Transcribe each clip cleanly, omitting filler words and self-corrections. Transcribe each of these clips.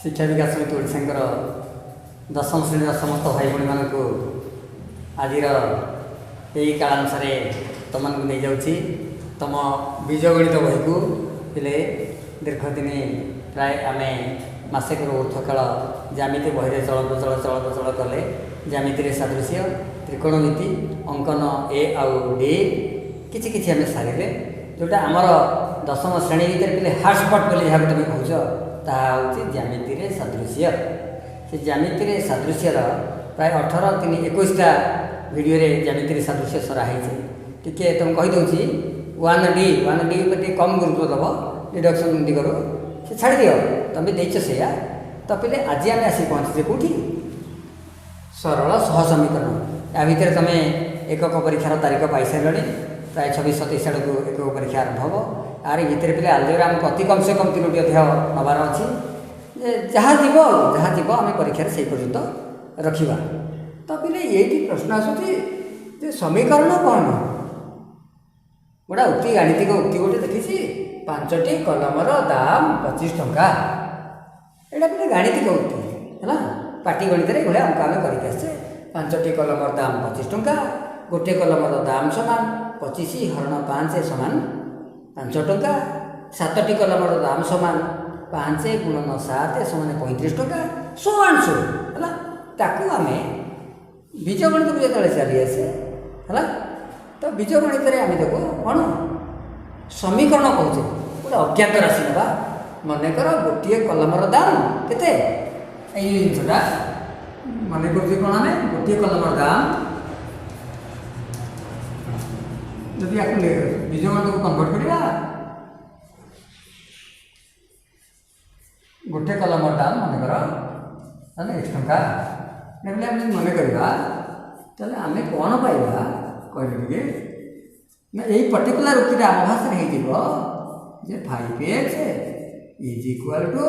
शिक्षा विकास समिति ओडिशांकर दशम श्रेणी समस्त भाई भाई मानक आज यही कालानुसार तुम नहीं जाऊँगी तुम बीजगणित बही को पिले दीर्घ दिन प्राय आम मसेक ऊर्ध काल ज्यामिति बही चल प्रचल कले ज्यामिति सादृश्य त्रिकोणमिति अंकन ए आउ डी किसी आम सारे जोटा आमर दशम श्रेणी भितर पिले हार्डस्पट बोली जहाँ तुम कौच ताहा हूँ ज्यामिति सादृश्य से ज्यामिति सादृश्यर प्राय 18-21टा वीडियो ज्यामिति सादृश्य सराही टी तुम कहीदे 1D पर कम गुरुत्व दब डिडक्शन दिगर से छाड़ दियो तुम देच से तो पे आज आम आसी पहुँचे कौटी सरल सह समीकरण या भितर तुम एकक परीक्षार तारीख पाई सारे प्राय 26-27 आड़ एक परीक्षा आरंभ हम यार भितर पे आलजेब्रा आम प्रति कम से कम 3टी अध्याय नबार अच्छी जहाँ जीव आम परीक्षा से पर्यंत रखा तो पे ये प्रश्न आसूँ समीकरण कौन गोटा उक्ति गाणितिक उक्ति गोटे देखी 5टी कलमर दाम 25 टंका यहाँ पे गाणितिक उक्ति है पाटी गणित भाया अंक आम करके 5टी कलमर दाम 25 टंका गोटे कलमर दाम समान 25 हरण 5 समान 5 टंका 7टी कलमर दाम समान 5 गुणन 7 समान 35 टंका सो एंड सो है ताकू आम बीजगणित को जो चली आसे है तो बीजगणित आम देखो कौन समीकरण कहे गोटे अज्ञात राशि ना मनकर गोटे कलमर दाम के जिनसा मन कर कौन आम गोटे कलमर दाम जदि या बीजगणित को कन्वर्ट करा गोटे कलमर दाम मनकर X टंका मन करवा आम कौन पाइबा कहले ना यही पर्टिकुलर उक्ति आम भाषा हो 5x इज इक्वाल टू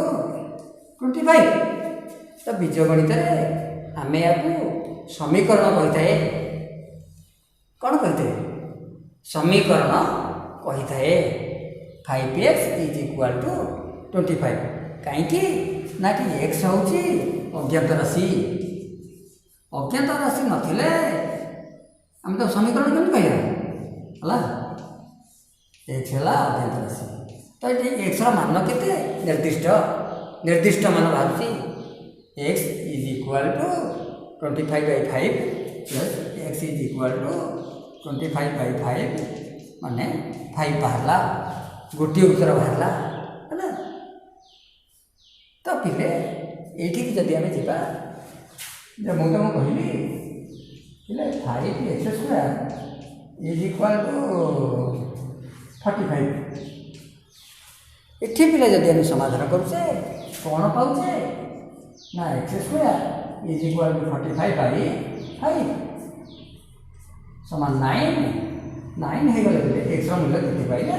25 तो बीजगणित आम या समीकरण कही थाए कौन कही थाए समीकरण कही थाए 5x इज इक्वाल टू 25 कहीं ना कि x हूँ अज्ञात राशि नथिले आम तो समीकरण केमती पाइबा है x है अज्ञात राशि तो ये x मान के निर्दिष्ट मान बाहर x is equal to 25/5 plus x is equal to 25/5 माने 5 बाहरला गोटे उत्तर बाहरला है तो पिले ये जदि आम जा मुझे तुमको कहली 5x² इज इक्वाल टू 45 ये पिले जदि आम समाधान करुचे कौन पाचे ना x² इज इक्वाल टू 45/5 समान 9 हो गले x मूल्य केते पाइले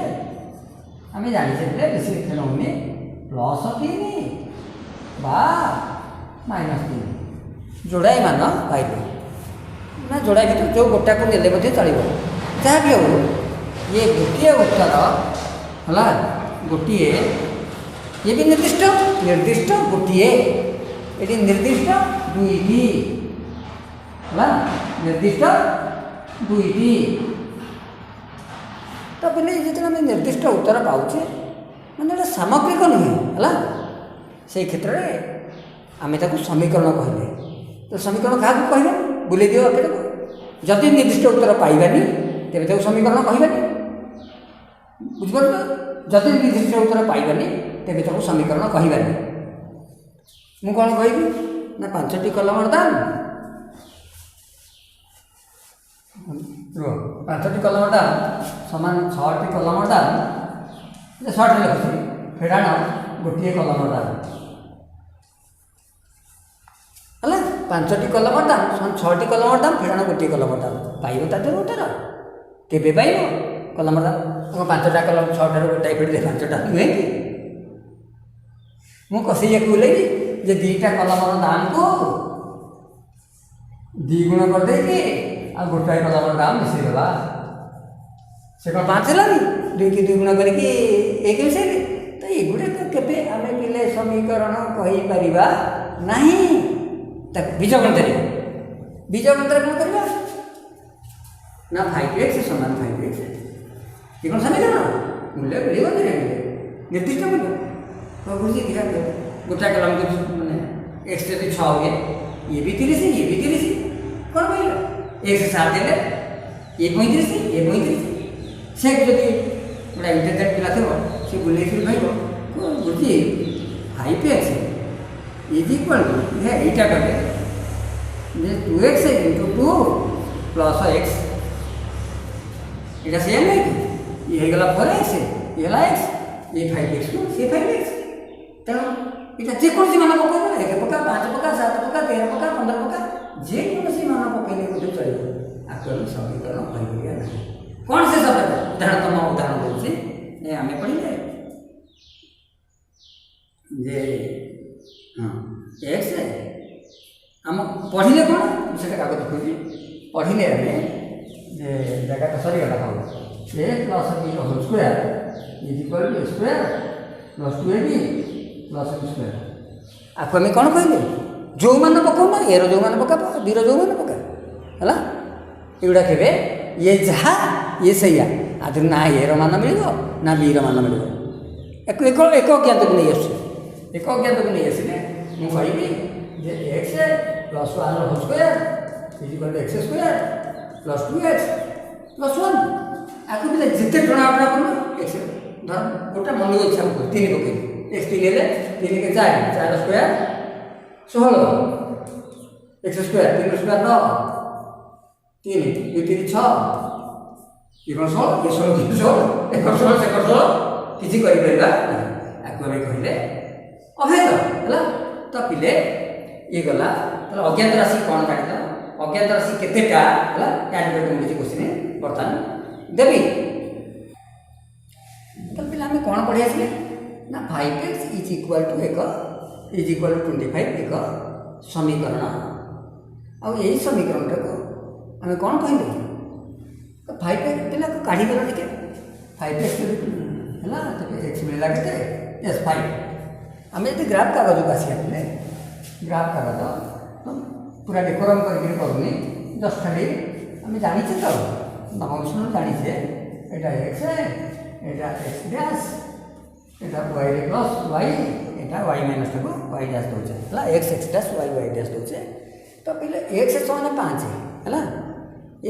आम जानी बेसी लिखे नौनी +3 बा -3 जोड़ाई मान पाइबे ना जोड़ाई भर जो गोटा को नेले चलो जहाँ भी हो ये गोटे उत्तर है गोटे ये भी निर्दिष्ट गोटे ये निर्दिष्ट 2टी है निर्दिष्ट 2टी तो पे जो आम निर्दिष्ट उत्तर पाचे मैंने सामग्रिक नुहे है से क्षेत्र में आम समीकरण कहले तो समीकरण क्या कहना बुले दियो आगे जदि निर्दिष्ट उत्तर पाइबानी तेरे समीकरण कहबानी बुझिपार जदि निर्दिष्ट उत्तर पाइबानी तेरे समीकरण कहबानी मु कौन कहबी ना 5टी कलमर दाम 5टी कलमर दाम समान 6टी कलमर दाम 6टी लिखुची फेड़ाण गोटे कलमर दाम है 5टी कलमर दाम 6टी कलमर दाम फेड़ाण गोटे कलमर दाम पाइब तार उत्तर केबे पाइब कलमर दाम 5टा कलम 6टार गोटाए फेड़ी 5टा नुहे कि मु कषे बुलेगी जे 2टा कलमर दाम को 2 गुण करदे आ गोटाए कलमर दाम मिसेदेवा से कौन 5 है 2 की 2 गुण करके 1 मिसेले तो एगुड़ाक केबे आमे पिले समीकरण कहि परिबा नाही। बीजगणित कौन करवा ना 5x समान 5x ये कौन समीकरण मूल्य मिले निर्दिष्ट मूल्य तो बुझी धीरे गोटा कलम के मैंने x से 6 हो गया ये भी 30 ये भी 30 कौन कहला 1 से 7 देले ये 35 ये 35 से जदि गोटा इंटेलिजेंट पिला थो से बुले फिर भाई बुझी 5x इज इक्वल टू ये एटा करले जे 2x * 2 प्लस x এটা সেম নাই কি ये गला 4x ये ला x ये 5x ये 5x তেমন এটা যে কোন মান পকাইবা 1 পকা 5 পকা 7 পকা 13 পকা 15 পকা যে কোন মান পকাইলে কোতে চলিব আকল समीकरण কই গিয়া না কোন से शब्द उदाहरण बोलছি ए हमें पढ़िले जे हां x हम पढ़िले कोन सेटा कागज खोजी पढ़िले हमें जे जगह तो सरी गला हम a plus b whole square is equal to square plus 2ab plus b square आपको हमें कौन कहले जो मान पकाओ ना ए रो जो मान पका b रो जो मान पका हला एगुडा केबे ये जहा ये सैया आदि ना ए रो मान मिलिबो ना b रो मान मिलिबो एक ज्ञात को नहीं आसे एक ज्ञात को नहीं आसे मु कहबी जे x plus 1 whole square is equal to x square plus 2x plus 1 आको भी जिते टणा अपना करना x धर गोटा मन को इच्छा को 3 पके x 3 ले 3 के 4 स्क्वायर 16 x स्क्वायर 3 स्क्वायर 9 3 2 3 6 ये कौन 16 ये 16 एक 16 से 16 किछि करि परबा आको हम कहले अभेद हला तो पिले ये गला तो अज्ञात राशि कौन काटि दो अज्ञात राशि केतेटा हला याद करके मुझे क्वेश्चन बर्तमान देबी तो पिला हमें कौन पढ़ी आसले ना 5x इज इक्वल टू 25 एक समीकरण आ यही समीकरण को हमें कौन कहले तो 5x पिला को काढ़ी गला टिके 5x हला तो x मिलला केते yes 5 हमें यदि ग्राफ कागज को आसी आपले ग्राफ कागज तो पूरा डेकोरम करके करूनी जस्ट खाली हमें जानी छे तो फंक्शन जानी छे एटा x एटा x डैश एटा y प्लस y एटा y माइनस को y डैश दोचे हला x डैश y डैश दोचे तो पहले x समान 5 है हला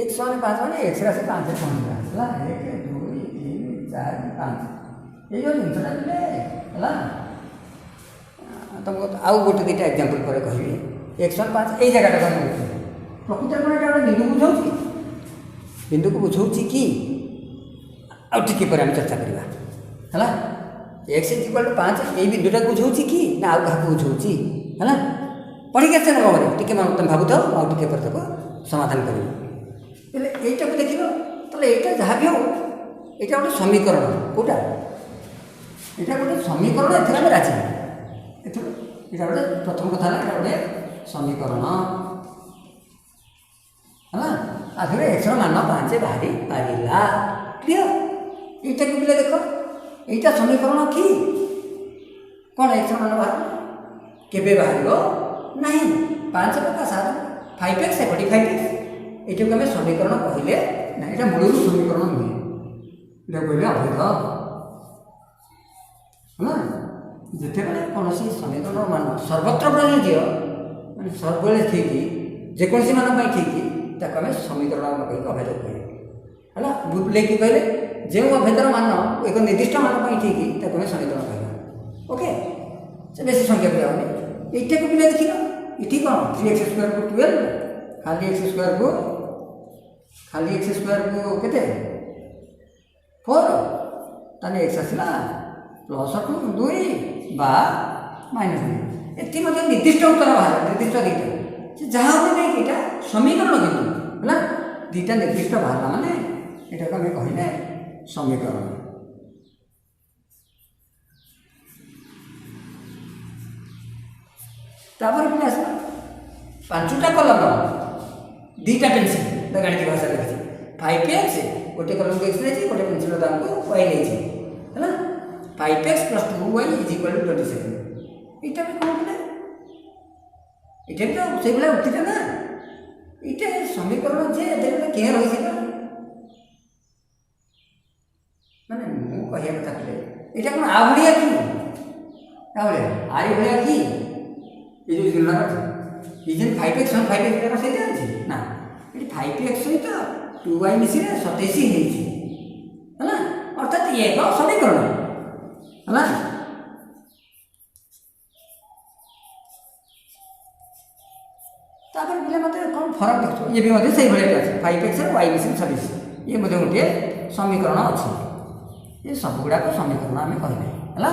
x समान 5 माने x राशि 5 से पहुंचला हला 1 2 3 4 5 ये जो जिनसटा ले हला तुमको आउ गोटे दुटा एग्जांपल पर कहबी 105 ए जगह टा प्रकृत में एटा बिंदु को बुझाऊँ कि आउ टिके पर हम चर्चा करवा है x इक्वल टू 5 ये बिंदुटा बुझाऊँ कि ना आउ क्या बुझाऊँ है पढ़ी के आसे भाव टे तुम भावुथ आउ टे पर समाधान कर यहीटा को देख तो यहाँ जहाँ भी हो यहाँ गोटे समीकरण कौटा यहाँ गोटे समीकरण एथर आम राजी यहाँ गोटे प्रथम कथा है गोटे समीकरण है आखिर एक्स मान 5 बाहरी पारा क्लियर यहाँ को पिले देख यहाँ समीकरण कि कौन एक्स मान बाहर केबे बाहर ना 5 पका 7 5x एपटी 5x ये आम समीकरण कहले ना यहाँ मूल समीकरण नुहे ये कहले अभेद है जिते बड़े कौन समीकरण मान सर्वत्र प्रयोज्य मैं सब ठीक जेकोसी मान ठीक ताको आम समीकरण कहीं अभेद कहे है लेकिन कहले जो अभेदर मान एक निर्दिष्ट मान ठीक ताको आम समीकरण कह ओके से बेस संख्या पे आने यहाँ को पिला देख ये कौन 3x स्क्वायर को 12 खाली x स्क्वायर को केते 4 ताने x आसला प्लस 2 बा माइनस 2 एति मतलब निर्दिष्ट उत्तर बाहर निर्दिष्ट दुईटा से जहाँ होते नहीं यहाँ समीकरण कितु है दुईटा निर्दिष्ट बाहर माने यहाँ को आम कहले समीकरण तापर पे आस 5टा कलम दुईटा पेनसिल गाणितिक भाषा लिखी 5x गोटे कलम को x नहीं गोटे पेनसिल दाम को y नहीं है 5x + 2y = 27 এইটা আমি কোনটা এটা তো সেইগুলা উত্তর না এটা সমীকরণ যে দেখলে কে রয়েছে না মানে মু কহিয়া কথা কলে এটা কোন আভলিয়া কি আভলিয়া আই ভলিয়া কি এই যে জিনিসটা এই যে 5x = 5x এটা সেইটা আছে না এটি 5x সহিত 2y মিশিলে 27 ହେଇଛି ହେଲା ଅର୍ଥାତ ଇଏ ଏକ ସମୀକରଣ ହେଲା ତାପରେ ପିଲା ମୋତେ କ'ଣ ଫରକ ଦେଖୁଛ ଇଏ ବି ମଧ୍ୟ ସେଇଭଳିଆ ଅଛି 5x ର y ମିଶିଲେ 26 ଇଏ ମଧ୍ୟ ଗୋଟିଏ ସମୀକରଣ ଅଛି ଏ ସବୁଗୁଡ଼ାକ ସମୀକରଣ ଆମେ କହିଲେ ହେଲା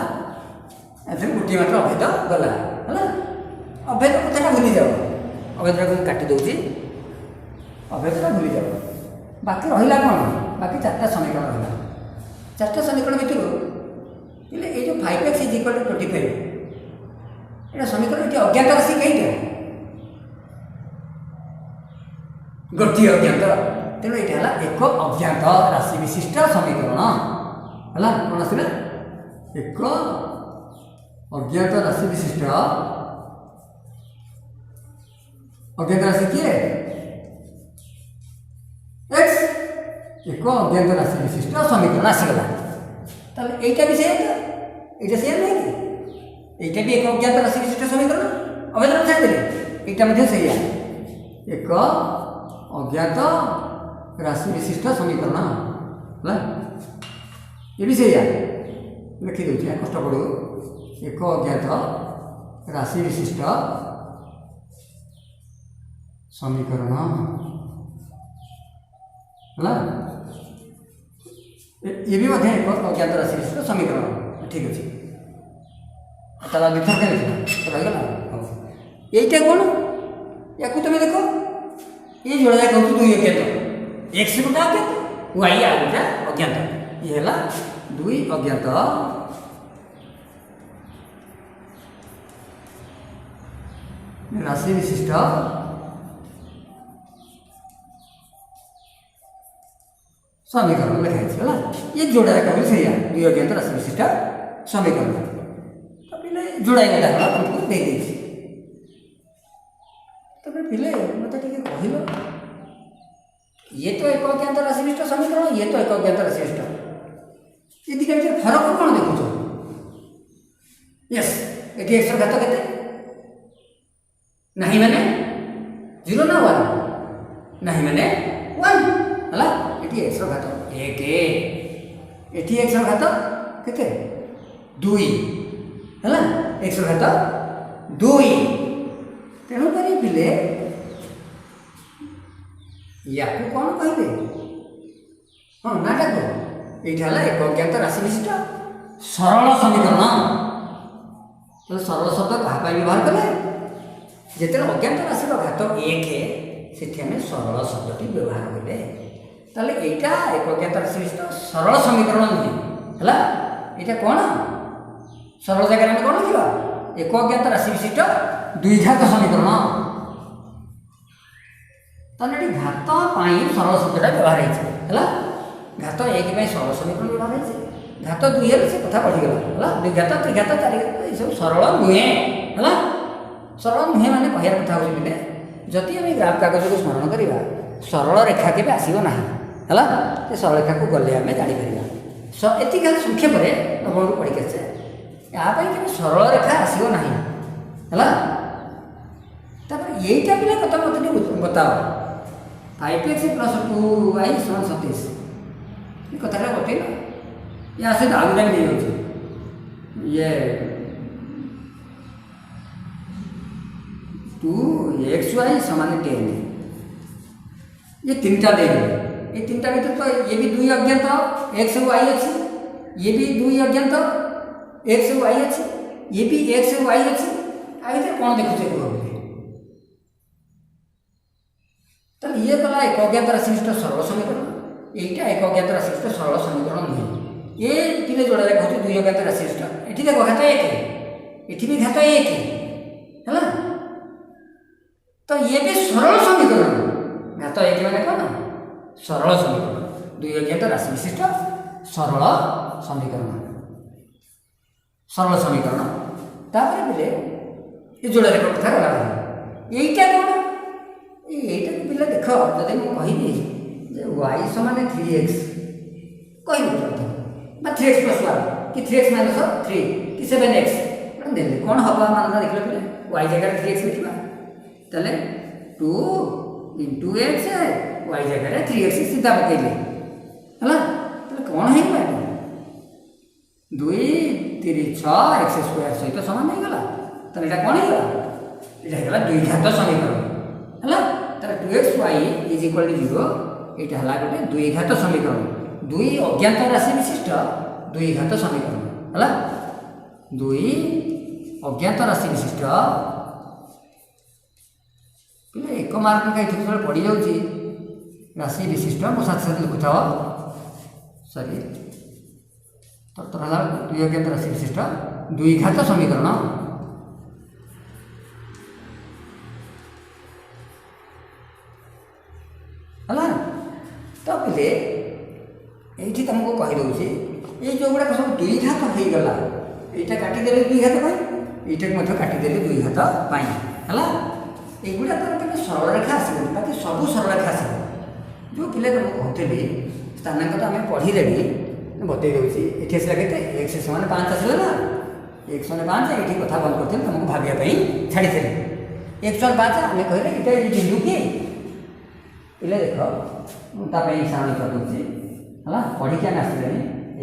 ଏଥିରେ ଗୋଟିଏ ମାତ୍ର ଅଭେଦ ଗଲା ହେଲା ଅଭେଦ କଥାଟା ଭୁଲିଯାଅ ଅଭେଦଟାକୁ ମୁଁ କାଟି ଦେଉଛି ଅଭେଦଟା ଭୁଲିଯାଅ ବାକି ରହିଲା କ'ଣ ବାକି 4ଟା ସମୀକରଣ ରହିଲା 4ଟା ସମୀକରଣ ଭିତରୁ ହେଲେ ଏଇ ଯେଉଁ 5x = 25 ଏଇଟା ସମୀକରଣ ଏଠି ଅଜ୍ଞାତ ରାଶି କେଇଟା ଗୋଟିଏ ଅଜ୍ଞାତ ତେଣୁ ଏଇଟା ହେଲା ଏକ ଅଜ୍ଞାତ ରାଶି ବିଶିଷ୍ଟ ସମୀକରଣ ହେଲା କ'ଣ ଆସିଲା ଏକ ଅଜ୍ଞାତ ରାଶି ବିଶିଷ୍ଟ ଅଜ୍ଞାତ ରାଶି କିଏ x ଏକ ଅଜ୍ଞାତ ରାଶି ବିଶିଷ୍ଟ ସମୀକରଣ ଆସିଗଲା ତାହେଲେ এইটা ବି ସେଇଆ এইটা ସେଇଆ ନୁହେଁ କି এইটা ବି ଏକ ଅଜ୍ଞାତ ରାଶି ବିଶିଷ୍ଟ ସମୀକରଣ ଅଭେଦନ ଛାଡ଼ିଦେଲେ এইটা ମଧ୍ୟ ସେଇଆ ଏକ ଅଜ୍ଞାତ ରାଶି ବିଶିଷ୍ଟ ସମୀକରଣ ହେଲା ଏ ବି ସେଇଆ ଲେଖିଦେଉଛି କଷ୍ଟ ପଡ଼ୁ ଏକ ଅଜ୍ଞାତ ରାଶି ବିଶିଷ୍ଟ ସମୀକରଣ ହେଲା ये भी ମଧ୍ୟ ଏକ ଅଜ୍ଞାତ ରାଶି ବିଶିଷ୍ଟ ସମୀକରଣ ଠିକ୍ ଅଛି ତାହେଲେ ଦୁଇଥର କେମିତି ରହିଗଲା এইটা କ'ଣ ୟାକୁ ତୁମେ ଦେଖ ये जोड़ा जाए कहूँ 2 अज्ञात x गोटा अज्ञात y आ गोटा अज्ञात ये है 2 अज्ञात राशि विशिष्ट समीकरण लिखा है ये जोड़ा जाए कहूँ सही 2 अज्ञात राशि विशिष्ट समीकरण तो पिले जोड़ा गला तुमको दे देছি तबे पिले मत टिके कहिलो ये तो एक अज्ञात राशि विशिष्ट समीकरण ये तो एक अज्ञात राशि विशिष्ट ये दिखे भीतर फरक कौन देखुछ यस एटी x घात केते नहीं माने 0 ना 1 नहीं माने 1 हला एटी x घात 1 एटी x घात केते 2 हला x घात 2 तेणु करी पिले या कौन कहले हाँ ना डाक ये एक अज्ञात राशि विशिष्ट सरल समीकरण तो सरल शब्द क्या व्यवहार कले जिते अज्ञात राशि घात 1 से सरल शब्द व्यवहार कले ताले एटा एक अज्ञात राशि विशिष्ट सरल समीकरण नुहे है यहाँ कौन सरल जगह कौन लिखा एक अज्ञात राशि विशिष्ट द्विघात समीकरण ताने घात सरल शब्दटा व्यवहार है घात 1 सरल समीकरण व्यवहार है घात 2 से कथा बढ़ीगला है द्विघात त्रिघात चारिघात ये सब सरल नुहे है सरल नुहे माने कहर कथा हो जदि आम ग्राफ कागज को स्मरण करवा सरल रेखा के आसो ना है सरल रेखा को गले आम जापर ये खाली संक्षेप नवम को पढ़ी आसे यहाँ के सरल रेखा आसो ना है यहीटा पिला कथा मत बताओ 5x + 2y = 27 ये कथा बतैल या सहित आगे नहीं जाऊँ ये 2xy = 10 ये तीनटा दे ये तीनटा भीतर तो ये भी 2 अज्ञात x y अच्छी ये भी 2 अज्ञात x y अच्छी ये भी x y अच्छी आगे कौन देखुचे तो ये कला एक अज्ञात राशि विशिष्ट सरल समीकरण यहीटा एक अज्ञात राशि विशिष्ट सरल समीकरण नुहे ये पिले जोड़ा जाए कहते 2 अज्ञात राशि विशिष्ट ये देखो घात 1 ये भी घात 1 है तो ये भी सरल समीकरण घात 1 माने कौन सरल समीकरण 2 अज्ञात राशि विशिष्ट सरल समीकरण सरल समीकरण तापर पिले ये जोड़ा रेखा कथा गला यहीटा कौन यहीटा पिला देख जब मुझे कहबी वाई समान 3x कह 3x प्लस 1 कि 3x माइनस 3 कि 7x देखे कौन हम मान देख पे वाई जगह 3x लिखा तेल 2 इंटू एक्स वाई जगह 3x सीधा पकड़े है कौन है 2 3 6 एक्स स्क्वायर सहित सामान हो गला तो यहाँ कौन होगा द्विघात समीकरण है तार 2xy इज इक्वल टू 0 यहाँ है गोटे द्विघात समीकरण दुई अज्ञात राशि विशिष्ट द्विघात समीकरण है दुई अज्ञात राशि विशिष्ट पे एक मार्क कहीं जो पड़ जाऊँगी राशि विशिष्ट मो साथ साथ लिखुता सॉरी तो दुई अज्ञात राशि विशिष्ट द्विघात समीकरण है तो पे ये तुमको कहीदे ये जो गुड़ा सब द्विघात हो गला यहाँ काटिदेले द्विघात यहाँ काटिदेले द्विघात है युवा तो सरल रेखा आस बाकी सब सरल रेखा आस जो पिला तुमको कहते स्थानांक तो आम पढ़ीदे बतई दूसरी ये आसला के एक्स समान 5 आसला ना एक्स समान 5 ये कथा बंद करते तुमको भाविया छाड़ी एक्स समान 5 आम कहले ये बिंदु कि पिले देख मुझे सारण कर दूसरी है पढ़ी आम आसले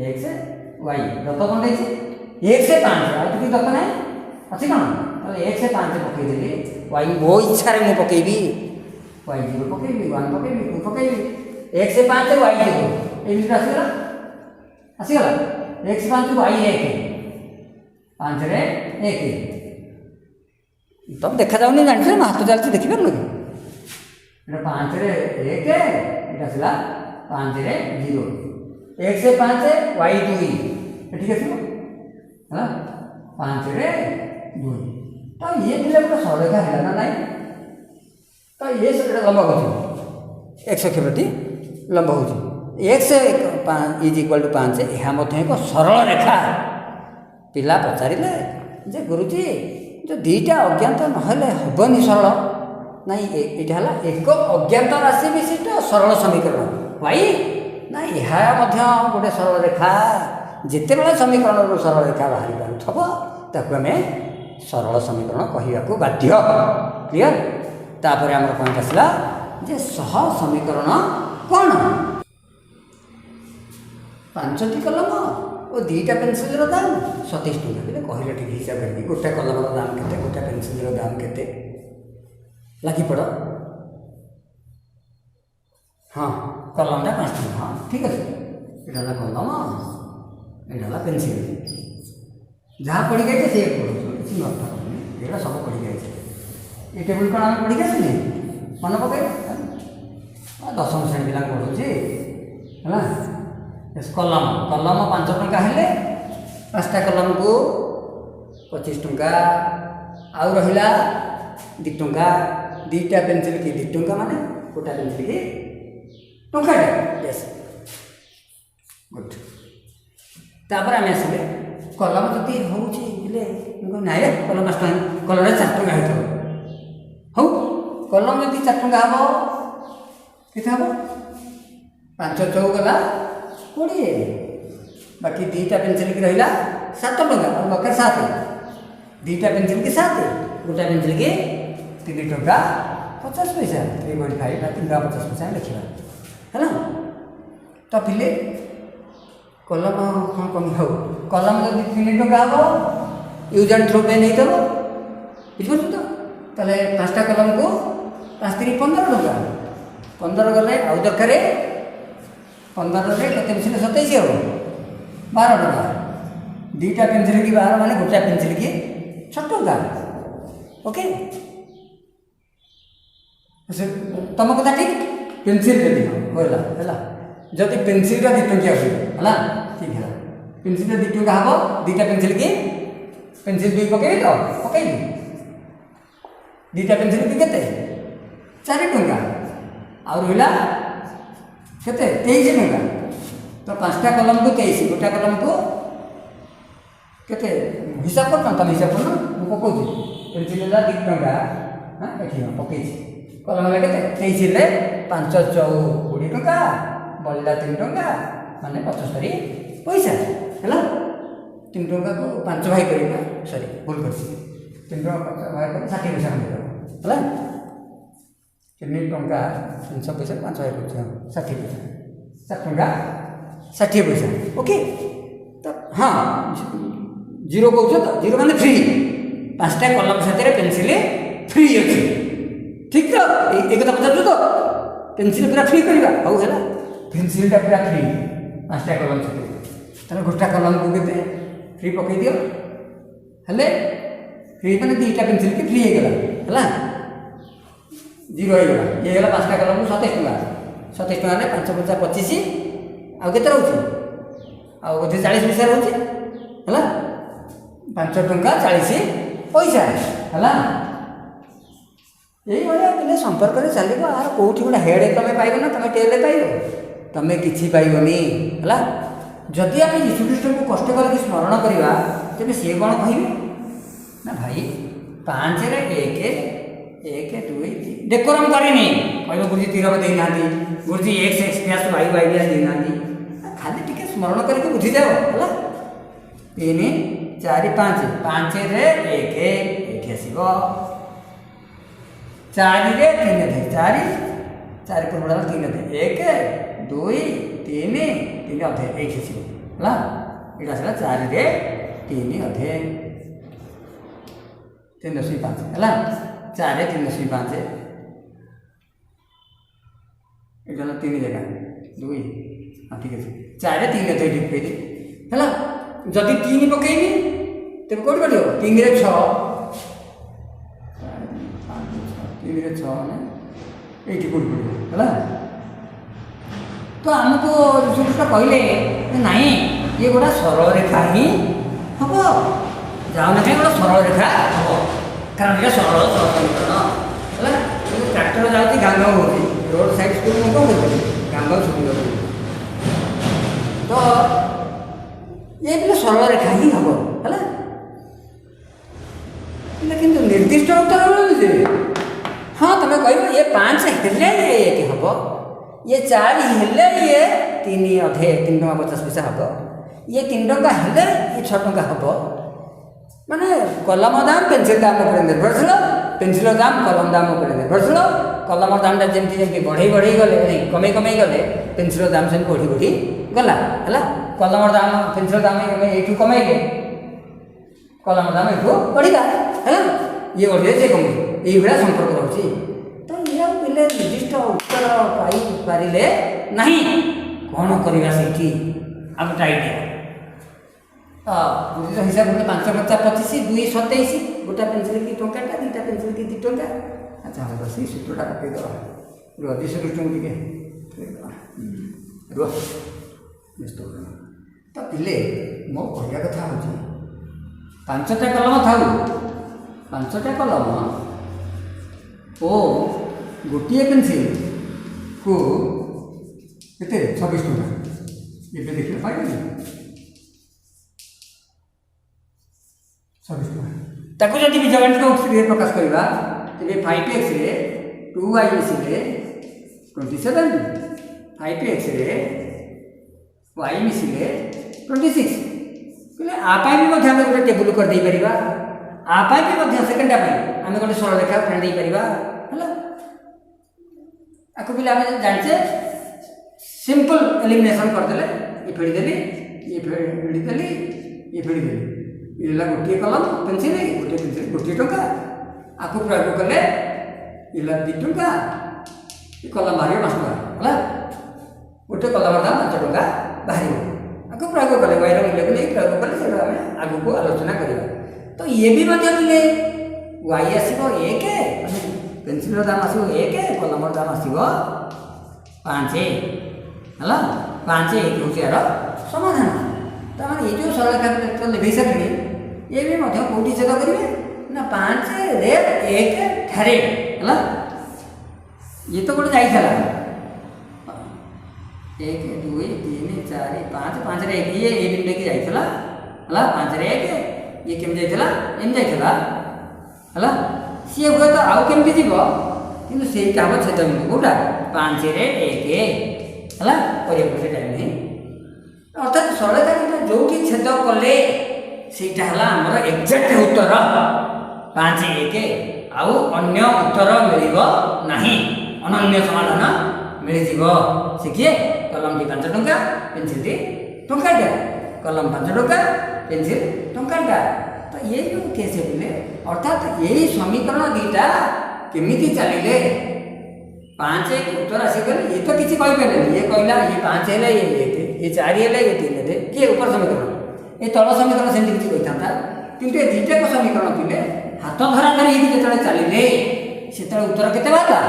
एक्स वाई दत्त कौन देती 1 से 5 आठ दत्त ना अच्छी कौन एक से 5 पकईदेली वाई मो इच्छा मुझे पकईबी वाई 0 पकईबी 1 पकईबी 2 पकईबी 1 से 5 वाई 0 एमती आसगला आसगला 1 से 5 वाई 1 5 रे 1 तुम देखा जाऊनी जानते मैं हाथ चलती देखिपार कि ये 5 रे 1 ये आसला 5 रे 0 1 से 5 वाई 2 ठीक है 5 रे 2 तो ये पिला गोटे सरलरेखा है ना नहीं तो ये लंब हो एक्स अक्ष प्रति लंब हो एक्स इज इक्वल टू 5 यह एक सरल रेखा पिला पचारे जे गुरुजी जो दीटा अज्ञात नहले हेनी सरल नहीं यहाँ एक अज्ञात राशि विशिष्ट सरल समीकरण भाई ना यह गोटे सरल रेखा जिते बड़े समीकरण सरल रेखा बाहरी पार्थब आम सरल समीकरण कहवाक बाध्य क्लियर तापर आम पॉइंट आसला जे सह समीकरण कौन 5टी कलम और 2टा पेनसिल दाम 27 टଙ୍କା बोले कहले ठीक हिसाब करके गोटे कलम दाम के गोटे पेनसिल दाम के लगी पड़ हाँ कलमटा 5 टଙ୍କା हाँ ठीक है यहाँ कलम यहाँ पेनसिल जहाँ पढ़ी गए से किसी अर्थ करनी ये सब पढ़ी गए ये टेबुल कौन आम पढ़ी गए मन पकड़ 10वीं श्रेणी पिला पढ़ुचे है कलम कलम 5 टଙ୍କା हेले 5टा कलम को 25 टଙ୍କା आउ रहा 2 टଙ୍କା 2टा पेनसिल की 2 टଙ୍କା माने गोटा पेनसिल की टंकाटा यस गुड तापर आम आसले कलम जदि हो ना कलम 5 टଙ୍କା कलम 4 टଙ୍କା हो कलम जदि 4 टଙ୍କା हम के हम 5 चौ गला 20 बाकी 2टा पेनसिल की रहा 7 टଙ୍କା और बकर 7 2टा पेनसिल की 7 गोटा पेनसिल की 3 टଙ୍କା 50 पैसा 3.5 3 टଙ୍କା 50 पैसा लिखा है ना तो पिले कलम कौन कमी हो कलम जब 3 टଙ୍କା हम यूज एंड थ्रो पे नहीं तो बुझे तो ताले 5टा कलम को 5 3 15 टଙ୍କା 15 गले आउ दरकार 15 रे कते पेनसिल 27 हो 12 टଙ୍କା 2टा पेनसिल की 12 माने गोटा पेनसिल की 6 टଙ୍କା ओके तुम कथा ठीक पेनसिल जदि होगा है जदि पेनसिल 2 टंकिया है ठीक है पेनसिल 2 टଙ୍କା हम 2टा पेनसिल की पेनसिल 2 पकईबी तो पकईबी 2टा पेनसिल की केते 4 टଙ୍କା और रहा केते 23 टଙ୍କା तो 5टा कलम को 23 गोटा कलम को केते हिसाब कर तुम हिसाब कर मुझे पकाऊँ पेनसिल है 2 टंका हाँ ये पकई कलम है के 23 5 चौ 20 टंका बढ़ला 3 टंका माने 75 पैसा है 3 टंका को 5 भाई करवा सॉरी भूल कर 3 टंका 5 भाई कर 60 पैसा है 3 टंका 300 पैसा 5 भाई कर 60 पैसा 7 टंका 60 पैसा ओके तो हाँ जीरो कौच तो जीरो माने फ्री 5टा कलम साथ पेनसिल फ्री अच्छी ठीक तो एक कथा पचार तो पेनसिल पूरा फ्री करवा हौ है पेनसिलटा पूरा फ्री 5टा कलम साथ गोटा कलम को के फ्री पकई दियो हेले फ्री मैंने 2टा पेनसिल की फ्री है जीरो हो ये 5टा कलम को 27 टंका 27 टंका 5 5 25 आउ के रोचे आउ 40 पैसा रोचे है 5 टंका 40 पैसा है ये भाई संपर्क में चलो आर कौटी गोटे हेड तुम पाइब ना तुम टेल पाइब तुम कि पाइबनी है जदि आम यीशुख्रीष्ट को कष्ट करके स्मरण करवा तेज सी कौन कह ना भाई 5 रे 1 2 3 डेकोरम करनी कह गुरुजी तीर देना गुरुजी एक्स एक्सप्रेस वाई वाई देना खाली टी स्मरण करके बुझी जाओ है 3 4 5 5 रे 1 आसब 4 रे 3 थे 4 पूर्व 3 थे 1 2 3 3 अधे 1 आसब है ये आसला 4 रे 3 अधे 3.5 है 4 3.5 ये 3 जगह 2 हाँ ठीक है 4 3 अधे ठीक है जदि 3 पकईनी तेज कौट कट 3 रे 6 3 रे 6 ये कौट पड़े है तो आमको यीशुख्रीष्ट कहले नाई ये गोटा सरल रेखा ही हम जाओ ना कहीं गोटे सरल रेखा हम कारण ये सरल समीकरण है ट्राक्टर जाऊँगी गाँ गाँव होती रोड साइड स्कूल में कौन करते गाँ गाँव सुविधा तो ये भी सरल रेखा ही हम है लेकिन निर्दिष्ट उत्तर मिलूजे हाँ तुम कह ये 5 हेले ये 1 हम ये 4 हेले ये 3 अधे 3 टंका 50 पैसा हम ये 3 टंका हेले ये 6 टंका हम माने कलम दाम पेनसिल दाम पर निर्भरशील पेनसिल दाम कलम दाम पर निर्भरशील कलम दाम जमी जमी बढ़ई बढ़ई गले कमे कमे गले पेनसिल दाम से बढ़ी बढ़ी गला है कलम दाम पेनसिल दाम ये कमेले कलम दाम ये बढ़िला है ये बढ़े से कमे ये भाया संपर्क रोचे तो ये पे निर्दिष्ट उत्तर पारे ना कौन करवा से आम गोटे आइडिया गुरुजी हिसाब कले 5 5 25 2 27 गोटा पेनसिल की टंकाटा 2टा पेनसिल की 2 टंका अच्छा हम बस सूत्रटा पकईद रुह यीशुख्रीष्ट को टे रुह व्यस्त तो पिले मो कहवा कथा हूँ 5टा कलम था 5टा कलम ओ गोटे पेनसिल को केते 26 टंका ये देखिए पाइबे 26 टंका जब बीजगणित उत्तर प्रकाश करवा तेज 5x रे 2y मिसिले 27 5x रे y मिसिले 26 बोले आपाई भी गोटे टेबुल कर दे परिबा आपाई भी सेकेंड आम गोटे सरल रेखा फ्रेंड दे परिबा है आपको भी आम जाने सिंपल एलिमिनेशन करदे ये फेड़देली ये फेड़देली ये फेड़देली ये गोटे कलम पेनसिल गोटे पेनसिल गोटे टंका आपको प्रयोग कले ये 2 टंका ये कलम बाहर 5 टंका है गोटे कलम दाम 5 टंका बाहर आपको प्रयोग कले वायर मूल्य को नहीं प्रयोग कले से आग को आलोचना करवा तो ये भी मिले वाई आसो 1 पेनसिल दाम आसो 1 कलम दाम आसो 5 है 5 हूँ यार समाधान तमाम ये जो सरल रेखा लिखी सारे ये भी कौटी छेद करेंगे ना 5 रे 1 ठारे है ये तो गोटे जाइए 1 2 3 4 5 5 रे 1 ये बिंदु की जाइए है 5 रे 1 ये केमती जाइथिला एम जाइथिला हला सी हुए तो आउ केमती जीवो किंतु सेटा हम छेद बिंदु कोटा 5 रे 1 हला परिया पछे टाइम नहीं अर्थात सरलता जोटी छेद कले सेटा हला हमर एग्जैक्ट उत्तर 5 1 आउ अन्य उत्तर मिलिबो नाही अनन्य समाधान मिल जीवो से किए कलम 5 टंका पेंसिल टंका कलम 5 टंका पेंसिल टंका तो ये जो केस है अर्थात यही समीकरण दीटा केमिति चलिले 5 1 उत्तर आसीगले ये तो किसी कहि पारे ये कहला ये 5 हेले ये 4 हेले ये 3 हेले के ऊपर समीकरण ये तल समीकरण सेमति किसी कहिथांता किंतु ए दीटा को समीकरण थिले हाथ धरा धरी ही जेतले चलिले सेतले उत्तर केते बाला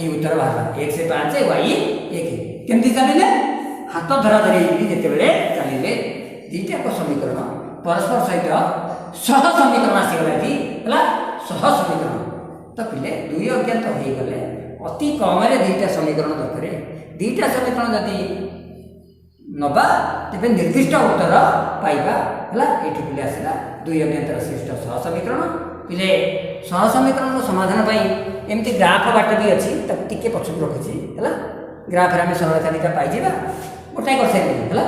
ये उत्तर बाला 1 से 5 y 1 केमति चलिले हाथ धरा धरी ही जेतले चलिले दीटा को समीकरण परस्पर सहित सह समीकरण आसीगला कि हला सह समीकरण तो पिले दुई अज्ञात हो गले अति कम रे दीटा समीकरण दरकार दीटा समीकरण जदि नबा तेबे निर्दिष्ट उत्तर पाइबा हला एठी पिले आसला दुई अज्ञात सृष्ट सह समीकरण पिले सह समीकरण समाधान पई एमती ग्राफ बाट भी अछि त टिके पछक रखछि हला ग्राफ रे हम सरलता दीटा पाइ जिबा गोटाई कर सैली हला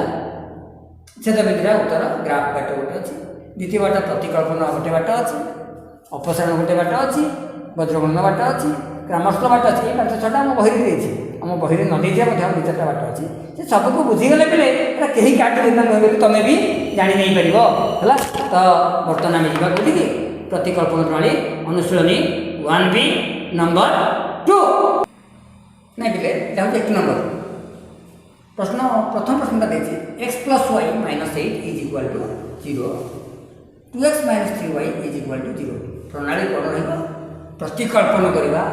छेद बिंदुरा उत्तर ग्राफ बाट गोटे अछि द्वितीय बाट प्रतिकल्पन गोटे बाट अछि अपसारण गोटे बाट अछि वज्रगणन बाट अछि ग्रामस्थ बाट अछि बाट छटा हम बहिरी देछि हम बहिरी न देजिया मध्ये हम विचारटा बाट अछि से सब को बुझी गले बेले एरा केही काट देना नहे तमे भी जानि नै परिबो हला तो वर्तमान हम जिबा कोठी कि प्रतिकल्पन प्रणाली अनुशीलनी 1b नंबर 2 नै बिले जाउ 1 नंबर प्रश्न प्रथम प्रश्नटा देछि x + y - 8 = 0 2x - 3y = 0 प्रणाली कोन रहबो प्रतिकल्पन करबा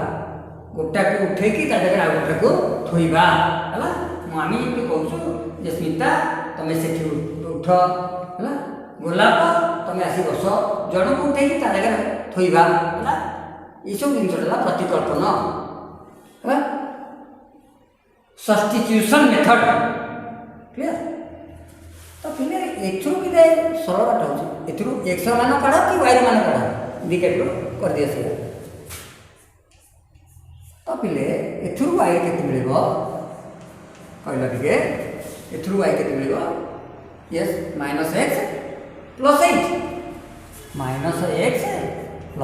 गोटा को उठे कि ता जगह आ गोटा को थोइबा हला मामी तो कहछु जे स्मिता तमे सेठी उठ हला गोलाप तमे आसी बस जण को उठे कि ता जगह थोइबा हला ई सब जिनसला प्रतिकल्पन हला सब्स्टिट्यूशन मेथड क्लियर तो फिर एथुरु कि दे सरल बात हो एथुरु x मान काढा कि y मान काढा दिकेट कर दिया से तो पिले एथुरु y केते मिलेबो कहला दिके एथुरु y केते मिलेबो यस -x + 8 -x +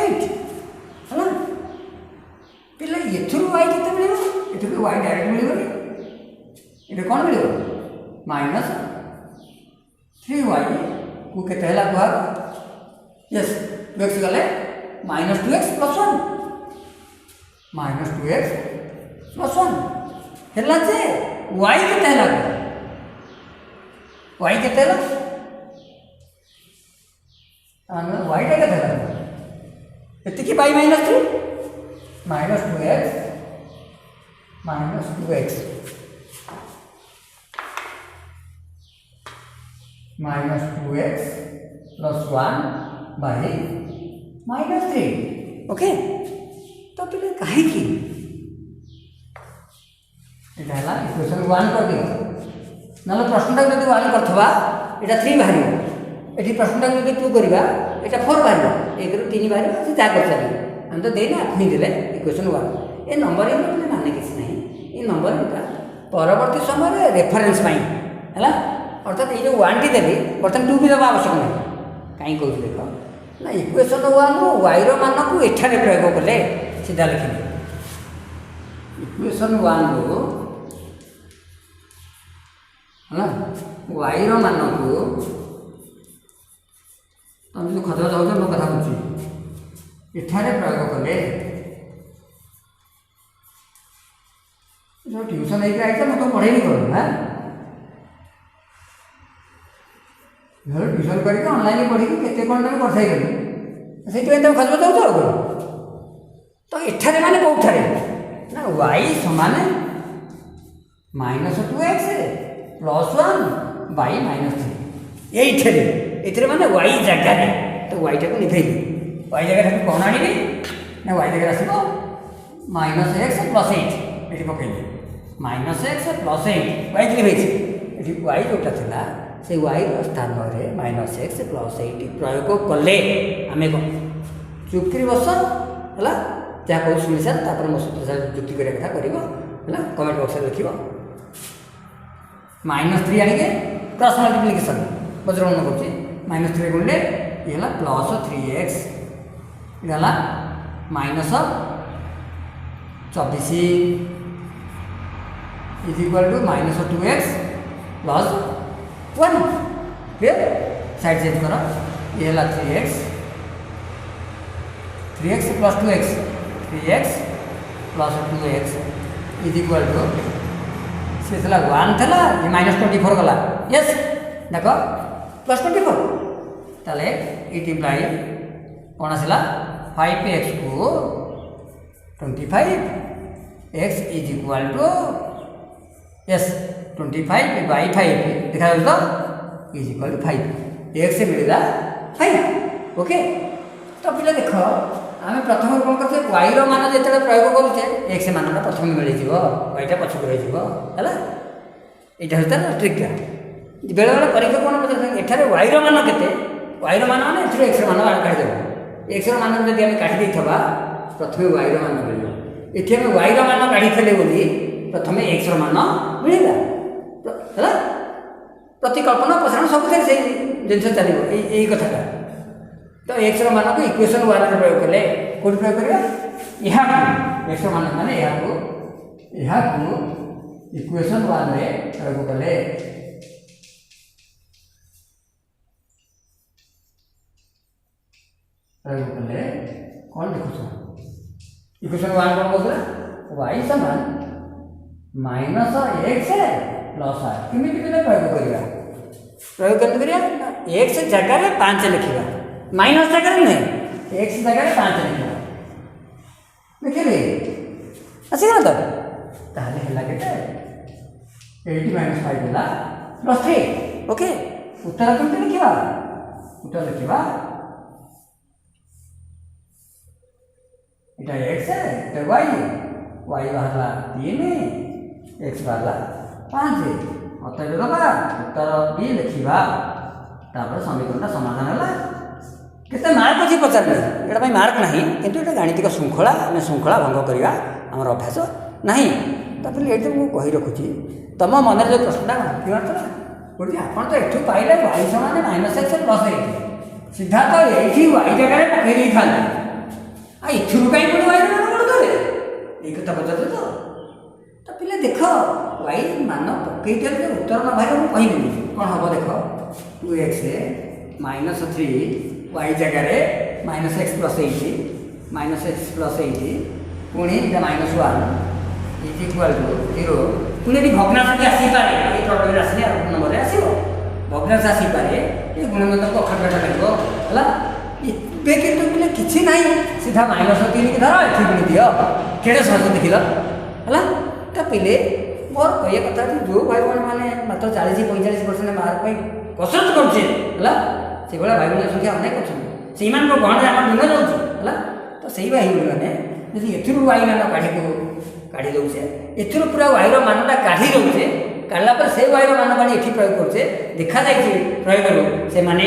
8 हला पिले एथुरु y केते मिलेबो एथुरु y डायरेक्ट मिलेबो एटा कोन मिलेबो -3y को केते हला भाग यस 2x गले -2x + 1 -2x + 1 हेला जे y केते हला y केते हला y टा केते हला एति कि y -3 -2x -2x -2x + 1 by -3 okay तो पिले काहे की एटाला इक्वेशन 1 कर दियो नलो प्रश्नटा जदि 1 करथबा एटा 3 बाहरी एठी प्रश्नटा जदि 2 करिबा एटा 4 बाहरी 1 ରୁ 3 बाहरी से जा कर चली हम तो देना खुई देले इक्वेशन 1 ए नंबर इन पिले माने किछ नहीं ए नंबर इनका परवर्ती समय रे रेफरेंस पाई हला अर्थात ये जो 1 टी देली बर्तन 2 भी दबा आवश्यक नहीं काई कहू देखो ना इक्वेशन 1 रो y रो मान को एठारे प्रयोग करले सीधा लिखिले इक्वेशन 1 रो हला y रो मान को तुम जो खतरा जाउ न कथा कहू एठारे प्रयोग करले जो ट्यूशन लेके आइता मैं तो पढ़े नहीं करू हां घर ट्यूशन करके ऑनलाइन पढ़ी केते कोन तक पढ़ाई करी सेति तो खजब जाउ तो एठारे माने कोठारे ना y समान -2x + 1 by -3 एठारे एथरे माने y जगह रे तो y टा को लिखै y जगह रे कोन आनी ना y जगह आसीबो -x + 8 एठी पकैले -x + 8 y लिखै छी एठी y जोटा थला से वाई स्थान में माइनस एक्स प्लस 8 प्रयोग कले आम चुक्ति बस है जहाँ कह शुणी सार तापर मो सहित जुक्ति करने कथा कर कमेंट बक्स में लिख -3 आनिके क्रॉस मल्टीप्लिकेशन बज्र मन कर -3 गुणिले ये प्लस 3x ये minus 24 is equal to -2x plus 1 clear side change कर ये 3x plus 2x 3x plus 2x is equal to से 1 था ये -24 गला यस देख प्लस 24 ताले इट इम्प्लाई कौन आसला 5x को 25x is equal to yes 25/5 देखा तो इज इक्वल टू 5 x से मिलेगा 5 ओके। तो पिला देख आम प्रथम कौन करते वाई मान जो प्रयोग करुचे एक्स मान प्रथम मिल वाईटा पछक रहा यहाँ ट्रिक्टा बेले बेले परीक्षा कौन पचार एठार वाई मान के वाई मान मैंने एक्स मान काढ़ीदेव एक्स मान जब आम काटी प्रथम वाई मान मिल ये वाई मान काढ़ी बोली प्रथम एक्स मान मिलला है प्रतिकल्पना प्रसारण सब जिन चलो यही कथा तो एक्स मान को इक्वेशन 1 में प्रयोग कले कौट प्रयोग करिया यहाँ एक्स मान माने यहाँ इक्वेशन 1 में प्रयोग कले कौन देखो इक्वेशन 1 कौन कहते वाई समान -x प्लस आर किमी प्रयोग करिया एक्स जगह 5 लिखा माइनस जगह नहीं एक्स जगह 5 लिखा देखिए आसगला तो ताहले है केते 80 - 5 है प्लस 3 ओके उत्तर कम लिखा उत्तर लिखा इटा एक्स है इटा वाई बाहर 3 एक्स बाहर 5 अतएव दबा उत्तर बी लिखा तापर समीकरण समाधान है केते मार्क अच्छी पचारे यहाँ मार्क ना किंतु ये गाणितिक श्रृंखला आम श्रृंखला भंग करवा आमर अभ्यास ना तापर ये मुझे कही रखुच्छी तुम मन जो प्रश्नटा कि बोलती आप तो ये पाइले वाई समान -x प्लस 8 सीधा तो ये वाई जगह पकई था एथुरु कहीं पुणी वाई मान कौन करे ये कथा पचार तो पिले देख वाई मान पकई उत्तर न बाहर मुझे कहदेवी कौन हम देख 2x -3 वाई जगह -x प्लस 8 पुणी -1 इज इक्वल टू 0 पुणी ये भग्नांश आसीपे ये प्रॉब्लम आसने नंबर आसो भग्नांश आसीपे ये गुणमंत्र को अखंड है ଏବେ କିନ୍ତୁ ପିଲେ କିଛି ନାହିଁ ସିଧା -3 କି ଧର ଏଠି ଗୁଣି ଦିଅ କେଡ଼େ ସହଜ ଦେଖିଲ ହେଲା। ତ ପିଲେ ମୋର କହିବା କଥା ଯେଉଁ ଭାଇ ଭଉଣୀ ମାନେ ମାତ୍ର 40-45% ମାର୍କ ପାଇଁ କସରତ କରୁଛେ ହେଲା ସେଇଭଳିଆ ଭାଇ ଭଉଣୀ ସଂଖ୍ୟା ଅନେକ ଅଛନ୍ତି ସେଇମାନଙ୍କ ଗହଣରେ ଆମର ଦିନ ଯାଉଛି ହେଲା। ତ ସେଇ ଭାଇ ଭଉଣୀମାନେ ଯଦି ଏଥିରୁ ୱାଇ ମାନ କାଢ଼ି ଦେଉଛେ ଏଥିରୁ ପୁରା ୱାଇର ମାନଟା କାଢ଼ି ଦେଉଛେ କାଢ଼ିଲା ପରେ ସେ ୱାଇର ମାନ ପାଣି ଏଠି ପ୍ରୟୋଗ କରୁଛେ ଦେଖାଯାଇଛି ପ୍ରୟୋଗରୁ ସେମାନେ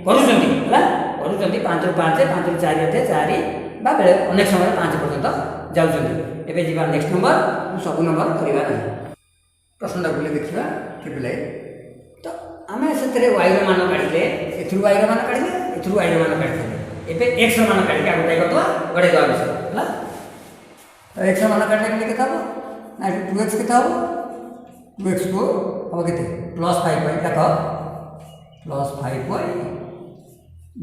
କରୁଛନ୍ତି ହେଲା କରୁଛନ୍ତି 5 ରୁ 5 5 ରୁ 4 ଅଧେ 4 ବା बेले अनेक समय 5 पर्यंत जाउछन्ति। एबे जीवा नेक्स्ट नंबर सब नंबर करिवा नहीं प्रश्नटा बोले देखिबा कि बेले तो आमे सेतरे y ର मान काढिले एथुरु y ର मान काढिले एथुरु y ର मान काढिले एबे x ର मान काढि के आगुटाई करदवा गडे दवा बिषय हला। तो x ର मान काढले के केता हो ना 2x केता हो 2x को अब केते +5y देखो +5y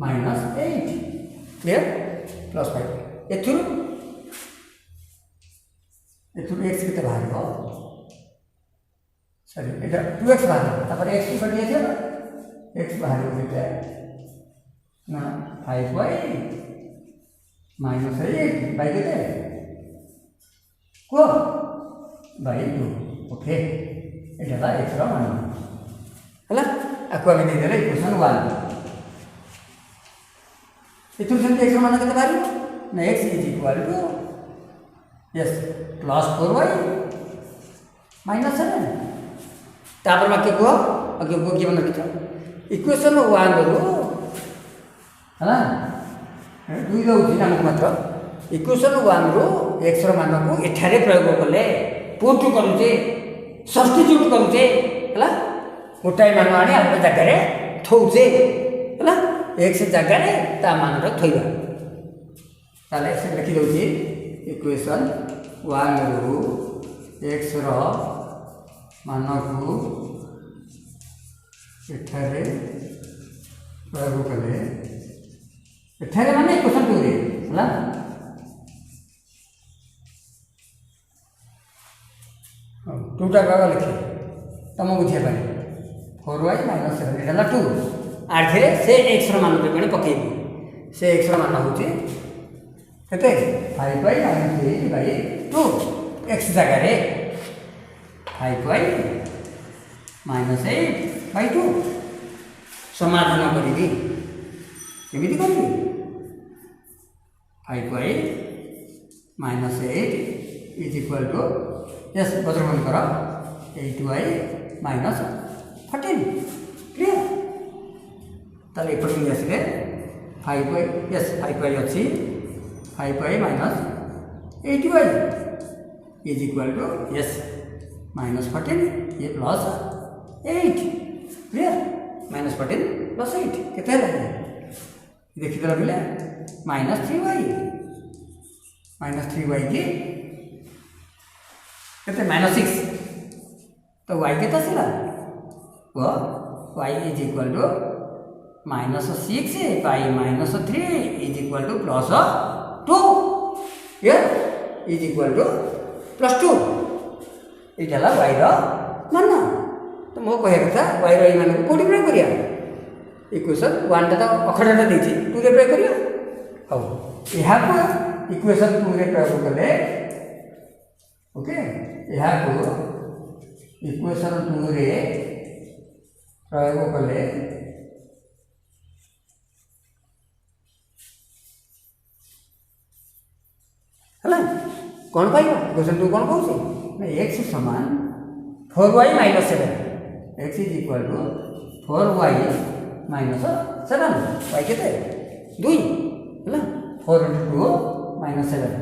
-8 क्लियर +5 एथुरु x केते बाहर हो सॉरी एटा 2x बाहर तापर x की कटि जाय x बाहर हो केते ना 5y -8 बाय केते को बाय 2 ओके एटा बा x रो मान हला आको हम दे देले इक्वेशन 1 इतु सेंट x मान केते बाहर ना x इज इक्वल टू यस +4y -7 तापर बाकी को किए मन रखिछ इक्वेशन 1 रु है दुई दौर आमको मात्र इक्वेशन 1 रु एक्स मान को एठारे प्रयोग कले पुट करुचे सब्स्टिट्यूट करुचे है गोटाए मान आनी आम जगार थौचे है एक्स जगार ता मान थोड़ा ताले से लिखि दउची इक्वेशन 1 रु एक्स मान को एठारे प्रयोग कले एठारे माने इक्वेशन 2 रे है टूटा भाग लिखे तुम बुझे 4y - 7 एटा 2 आठे से एक्स मान पे पकेबी से एक्स मान होची केते 5y - 8/2 एक्स जगह 5y - 8/2 समाधान करी केमिति करी 5y - 8 is equal to yes बदरबंद कर 8y - 14 क्लियर ताले एपट में आसले 5y यस 5y अच्छी 5y - 8y is equal to yes -14 ये प्लस 8 क्लियर -14 प्लस 8 केते देखी देला बेले -3y की केते -6 तो y केते आसला वो y is equal to -6 by -3 is equal to +2 ये इज इक्वल टू +2 इला y मान तो मो कह कथा y मान को कोडी प्रयोग करिया इक्वेशन 1 टा अखड़ाटा देछि 2 रे प्रयोग करिया हाउ यहा को इक्वेशन 2 रे प्रयोग कले ओके यहा को इक्वेशन 2 रे प्रयोग कले हला कौन पाइबा इक्वेशन 2 कौन कहउछि ना x समान 4y - 7 x is equal to 4y - 7 y केते 2 हला 4 * 2 - 7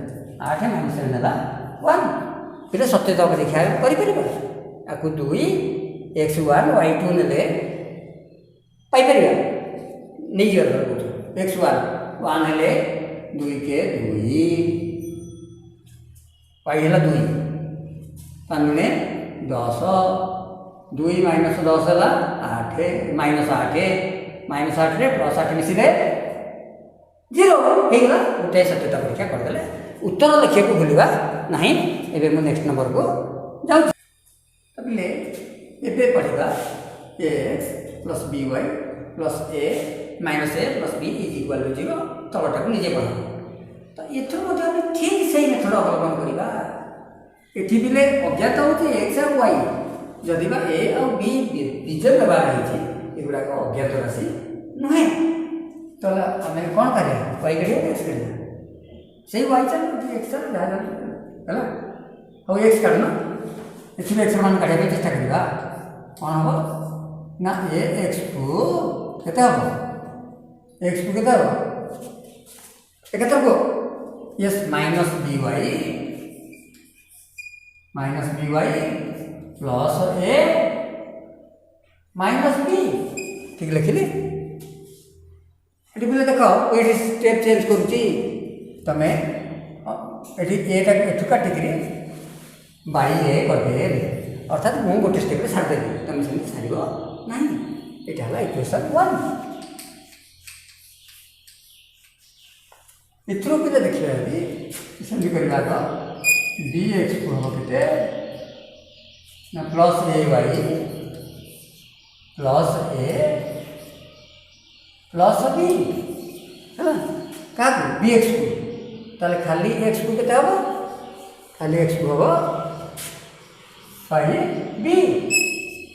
8 - 7 हला 1 इते सत्यता को देखा करि परिबा आकु 2 x1 y2 नेले पाई परिबा नै जियो x1 1 हेले 2 के 2 y हेला 2 ताने 10 2 - 10 हेला 8 -8 -8 रे +8 मिसिले 0 हेगला उठे सत्यता परीक्षा कर देले उत्तर लिखिया को भूलिबा नहीं एबे मु नेक्स्ट नंबर को जाउ तबले एबे पढ़िबा x + by + a - a + b is equal to 0 तलटा को निजे पढ़ा तो एथरो मते हम ठीक सही मेथड अवलंबन करिबा एथि बिले अज्ञात होते x और y जदि बा a और b बीज व्यवहार है एगुडा को अज्ञात राशि नहे तो हमें कौन करिया y करिया x करिया सही y चल x चल जाना हैला और x करना एथि x मान काढे पे चेष्टा करिबा कोन हो ना ये x को केते हो x को केते हो एकतर को yes -by plus a minus b ठीक लिखिली एटी बोले देखो एटी स्टेप चेंज करूची तमे एटी a टा एठु काटिकरी बाई a करदे अर्थात मु गोटे स्टेप रे छाड़ देबी तमे सेनी छाड़िबो नाही एटा हला इक्वेशन 1 इथरो पे देखिबा भी सेमी करबा तो dx को हो केते ना plus ay plus a plus b है ना का bx को ताले खाली x को केते हो खाली x को हो फाइ b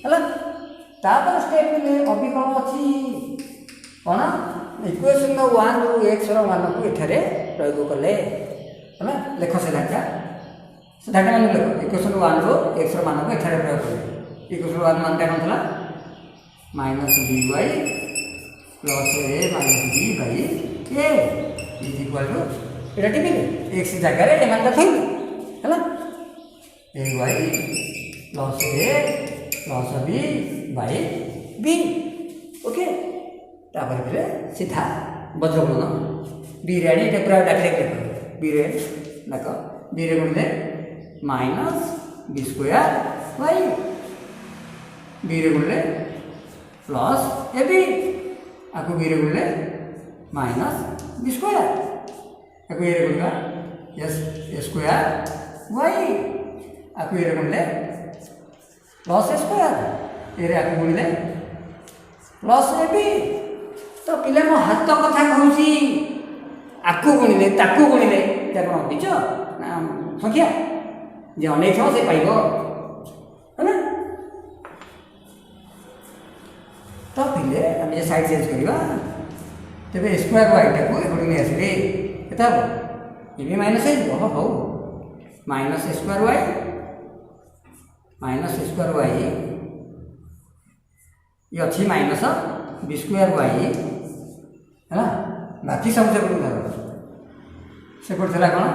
हला तापर स्टेप में अभी कौन अछि कोन इक्वेशन 1 रु x रो मान को एठारे प्रयोग करले है लेख से ढाका मान लो इक्वेशन 1 रो x रो मान को एठारे प्रयोग करले इक्वेशन 1 मान टा कोन थला minus B Y plus A minus B by A is equal to एटा टिपिले एक्स जगह ए मान थैले है A Y plus A plus B by B okay तापर फिर सीधा वज्रगुणन बी रे आनी एटा पूरा डायरेक्ट लिख बी रे नक बी रे गुणले minus b square y b रे गुणले प्लस ए बी आपको बी रे गुणले माइनस बी स्क्वायर आपको ए रे गुणगा एस स्क्वायर वाई आपको ए रे गुणले प्लस ए स्क्वायर ए रे आपको गुणले प्लस ए बी तो पिले मो हाथ कथा कहूसी आपको गुणिले ताकू गुणिले क्या कौन बीच ना संख्या जे अनेक थो से पाइबो है ना तो पिले हम ये साइड चेंज करिवा तबे स्क्वायर वाई टाकू एपटे नै आसीले केता हो ये भी माइनस है हो माइनस स्क्वायर वाई ये अच्छी माइनस बी स्क्वायर वाई है ना बाकी सब से धर से थी कौन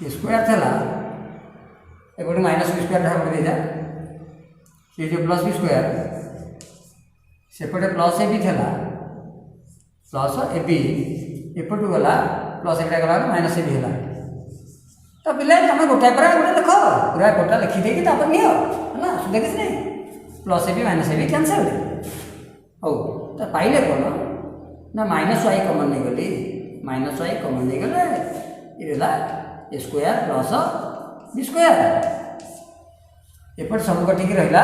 ये स्क्वायर थी एपटे माइनस बी स्क्वायर ढाल दे जा ये जो प्लस बी स्क्वायर सेपटे प्लस ए बी था प्लस ए बी एपटू गला प्लस एटा गला माइनस ए बी है तो पिले तुम गोटाए पर गोटे लिख पूरा गोटा लिखिदे कि नि है ना सुधा किसी नहीं plus A b minus a b cancel हो तो पाइले कौन ना माइनस वाई कमन नहीं गली माइनस वाई कमन नहीं गले ये स्क्वायर प्लस बी स्क्वायर एपट सब कटिक रहा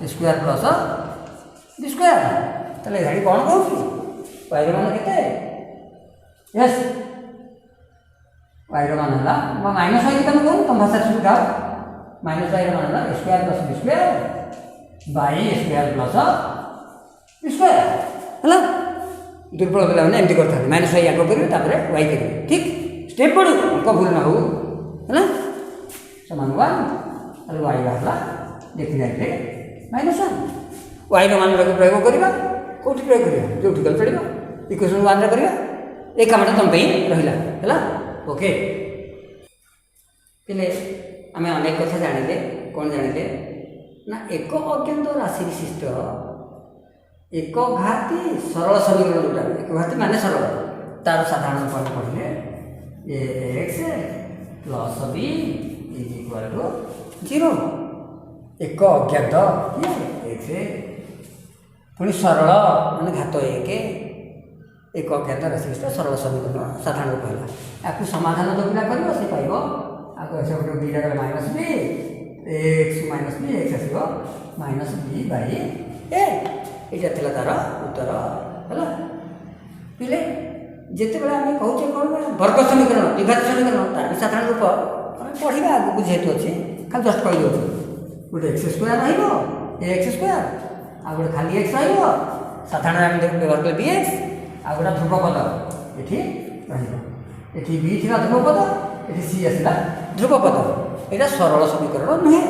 स्क्वायर प्लस बी स्क्वायर ताले ये कौन कहूँ वाई मान के यस वाई मान है माइनस वाई तुम कहूँ तुम भाषा सुविधा माइनस वाई मान है square plus B square by square plus B square है दुर्बल पे एमती करते माइनस वाई आग करेंगे वाई करेंगे ठीक स्टेप पड़ू अंक भूल ना हो है समान वन वाई बाहर देखी जाए माइनस वन वाई मान प्रयोग करवा कौटी प्रयोग करवा जो गल पड़ा इक्वेशन वन करवा ये कमटा तुम रहा है ओके पे आम अनेक कथा जानिले कौन जानिले ना एक अज्ञात राशि विशिष्ट एक घाती सरल समीकरण जोटा एक घाती माने सरल तार साधारण रूप पढ़ले x plus b is equal to 0 एक अज्ञात एक्स पुणी सरल माने घात एक अज्ञात राशि विशिष्ट सरल समीकरण साधारण रूप है आपको समाधान जो पिला कर से पाइब आपको ऐसे गोटे बीटा गले minus b x minus b x आसो माइनस बी बाई ए यहाँ थी तार उत्तर है पिले जिते बड़े आम कहे कौन वर्ग समीकरण विभाज्य समीकरण तार भी साधारण रूप पढ़ा आगे जेहतु अच्छे खाली जस्ट कही दे गोटे एक्स स्क्वायर एक्स स्क्वायर आ गए खाली एक्स साधारण आम व्यवहार कले बी एक्स आ गए ध्रुवपद ये बी थी ध्रुवपद ये सी आसला ध्रुवपद यहाँ सरल समीकरण नुहे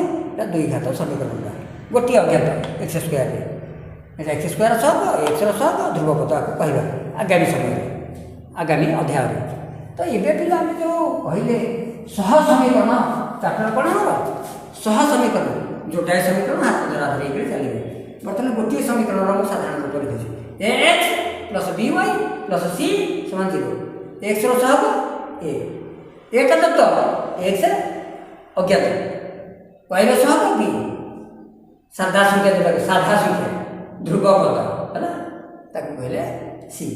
दुई घात समीकरण गोटे अज्ञात एक्स स्क्वायर एक्स स्क्वायर सहग एक्स सहग ध्रुवपद आपको कहवा आगामी समय आगामी अध्याय तो ये पिला आम जो कहले सह समीकरण चैप्टर कौन हम सह समीकरण जोटाए समीकरण हाथ द्वारा धरिक चलिए बर्तमान गोटे समीकरण साधारण रूप लिखी X plus B Y plus C समान 0 एक्स सहग ए का तत्व एक्स अज्ञात वाई सहग बी साधा संख्या जोटा साधा संख्या ध्रुवपद है कहले सी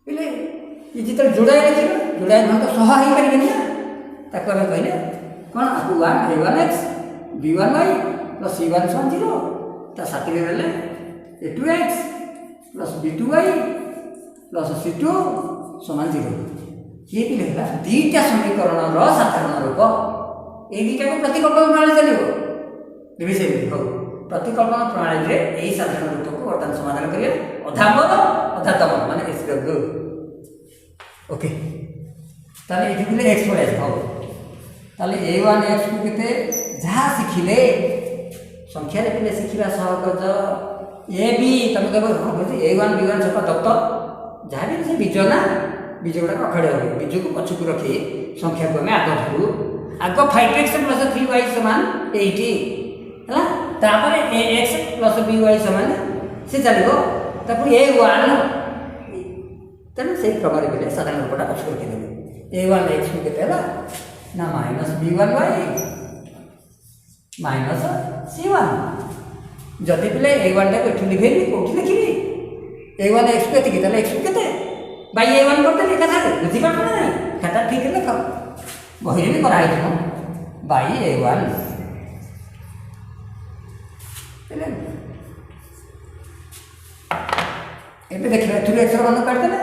पे ये जिते जोड़ाए लिखे जोड़ाए न तो सह हो पारे आम कहले कौन आपको one a1 x b1 y plus c1 समान 0 साथी ए 2x plus b2 y plus c2 समान 0 ये भी लिखा दुईटा समीकरण साधारण रूप ये दुईटा को प्रतिकल्पन प्रणाली चलो विषय हो प्रतिकल्पन प्रणाली में यही साधारण रूप को बर्तमान समाधान करिए अधा मन अधा तम माने SW ओके ताले एठी थिले x पळे हो ताले a1 x को केते जहा सिखिले संख्या रे पिले सिखिबा सहज ए बी तुम कह A1 B1 सब दत्त जहाँ भी से बीज ना बीज गुड़ाक अखाड़े हो बीज को पछक रखी संख्या को आम आग धरू आग 5x प्लस 3y सामान 80 है तापर ax प्लस by सामान से चलो A1 तेना से क्रम बोले साधारण रूपटा पछक रखीदे A1 x को केते ना माइनस B1y माइनस C1 जदि पे A1 टाइम एठू लिखेबी कोठी लिखिबी A1 x को केते x को केते बाय A1 करते लिखा था बुझी पाठ ना खाता ठीक है लिख बही भी करा है बाय A1 पहले एबे देखिला एठू x मान काट देले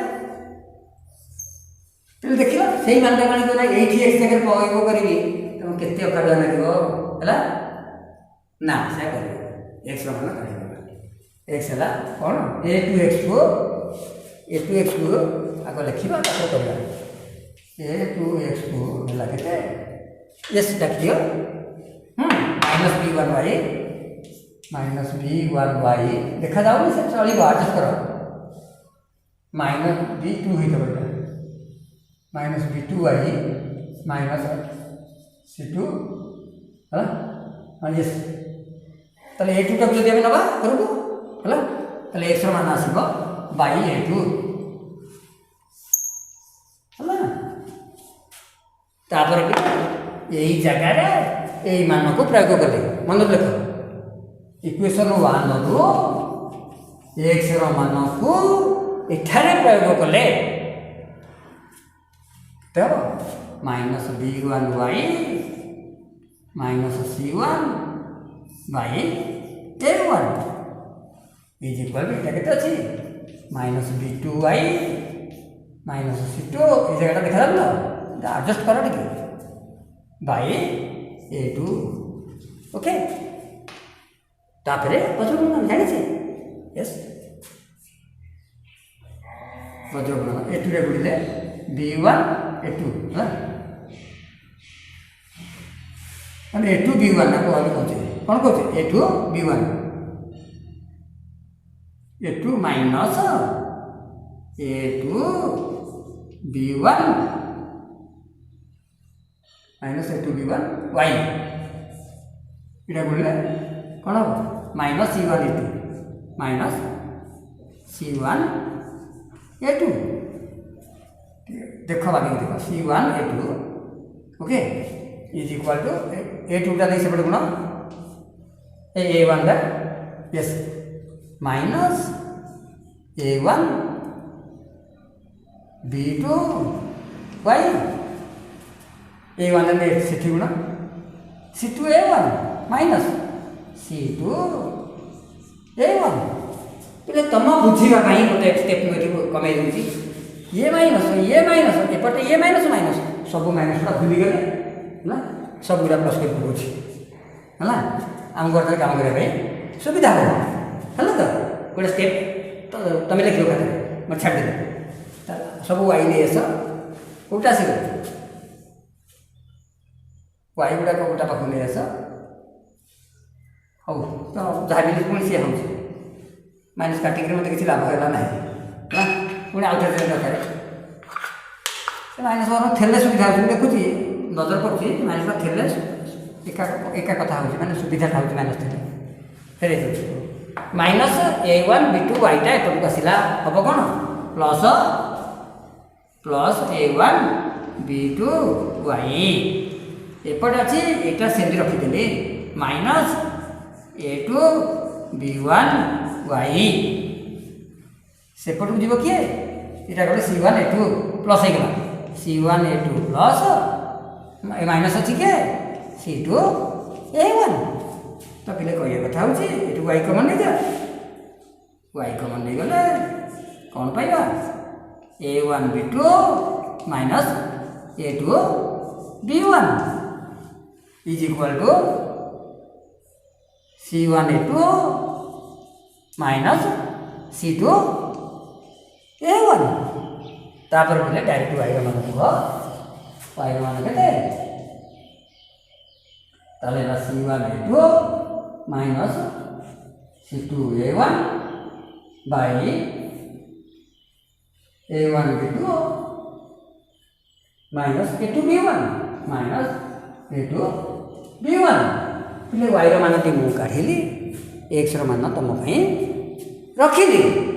पहले देखिला सही मान का को ना 80x जगह प्रयोग करबी तो केते अकाल लागो हला ना से कर x मान काट x हला कोन A2x को आग लिखा करवा A2x को है के एस डाक दियो माइनस B1y देखा जाओ से चलो एडजस्ट करो माइनस B2 ही तो माइनस B2y माइनस C2 है हाँ यस ताले A2 टाक जदि आम नवा करबो है ताले x मान आसीबो बाय A2 है तापर यही जगह यही मान को प्रयोग कले मन देख इक्वेशन 1 रु x मान को एठारे प्रयोग कले तो minus B1y minus C1 by A1 is equal to एटा केते अछि माइनस B2y माइनस C2 ये जगह देखा जाता एडजस्ट करो टे बाय A2 ओके तापरे पछो जानि छे यस पछो A2 रे गुडिले B1 A2 है माने A2 B1 ना को कोन कहते A2 B1 A2 minus A2 B1 minus A2 B1 y इटा बोलले कौन हम minus C1 A2 minus C1 A2 देखो बाकी देखो C1 A2 okay is equal to A2 टा नहीं से गुण A1 टा yes minus A1 B2 y A1 ने C2 गुण C2 A1 minus C2 A1 पहले तुम बुझीबा कहीं गोटे स्टेप में कमे दूची ये माइनस एपटे ये माइनस सब माइनस भूली गले ना सब गुड़ा प्लस कर पड़ोची है आम घर काम करने सुविधा है तो गोटे स्टेप तो तुम लिख खाते मैं छाड़देवी सब वाई नहीं आस कौटा आस वाई गुड़ाक गोटा पाख नहीं आस हौ तो जहाँ भी पुणी सी हूँ माइनस काटिक मत किसी लाभ है ना पुणी आउ थे दरकार माइनस वन थे सुविधा हो देखुची नजर पड़ी माइनस थे एका कथा हो मैंने सुविधा था माइनस थे फेर माइनस A1 B2 वाईटा एपटू आसला हम कौन plus plus A1 B2 y एपटे अच्छी यहाँ सेमती रखीदे माइनस A2 B1 y सेपटू जीव किए यहाँ गोटे C1 A2 प्लस होगा C1 A2 प्लस माइनस अच्छी किए C2 A1 तो पिले कह कथा हो y कमन नहीं जा y कमन नहीं गले कौन पाइबा A1 B2 minus A2 B1 is equal to C1 A2 minus C2 A1 तापर बोले डायरेक्ट y मान कह y मान के ताले C1 A2 minus C2A1 by A1B2 minus A2B1 minus A2B1 y मान टी मु काढ़ी x मान तुम रखिली